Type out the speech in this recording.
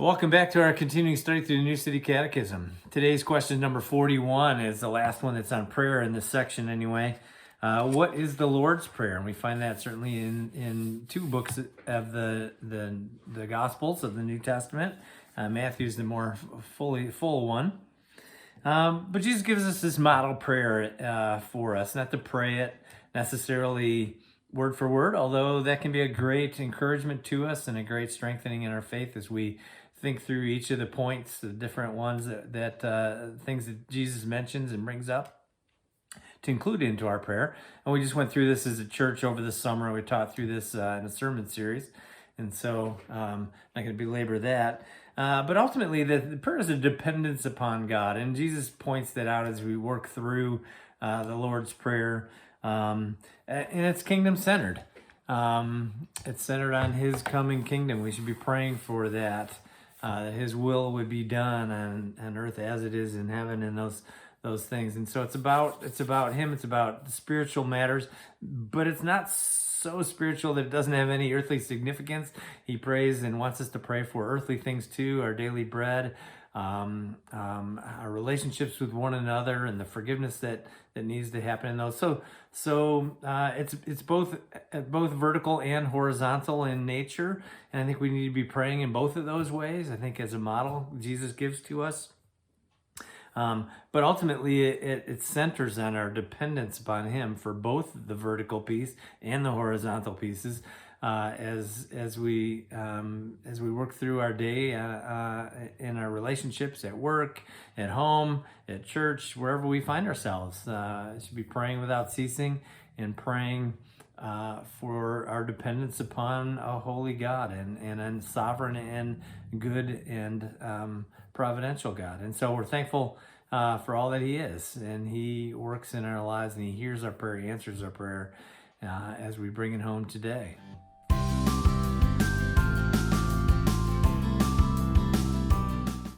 Welcome back to our continuing study through the new City Catechism. Today's question number 41 is the last one that's on prayer in this section anyway. What is the Lord's Prayer? And we find that certainly in two books of the Gospels of the New Testament. Matthew's the more full one. But Jesus gives us this model prayer for us, not to pray it necessarily word for word, although that can be a great encouragement to us and a great strengthening in our faith as we think through each of the points, the different ones that things that Jesus mentions and brings up to include into our prayer. And we just went through this as a church over the summer. We taught through this in a sermon series. And so I'm not going to belabor that. But ultimately, the prayer is a dependence upon God. And Jesus points that out as we work through the Lord's Prayer. And it's kingdom-centered. It's centered on His coming kingdom. We should be praying for that His will would be done on earth as it is in heaven, and those things. And so it's about Him. It's about the spiritual matters, but it's not so spiritual that it doesn't have any earthly significance. He prays and wants us to pray for earthly things too, our daily bread, our relationships with one another, and the forgiveness that needs to happen in those. So it's both vertical and horizontal in nature, and I think we need to be praying in both of those ways. I think as a model Jesus gives to us. But ultimately, it centers on our dependence upon Him for both the vertical piece and the horizontal pieces as we work through our day in our relationships at work, at home, at church, wherever we find ourselves. Should be praying without ceasing and praying for our dependence upon a holy God and a sovereign and good and providential God. And so we're thankful for all that He is, and He works in our lives, and He hears our prayer, He answers our prayer as we bring it home today.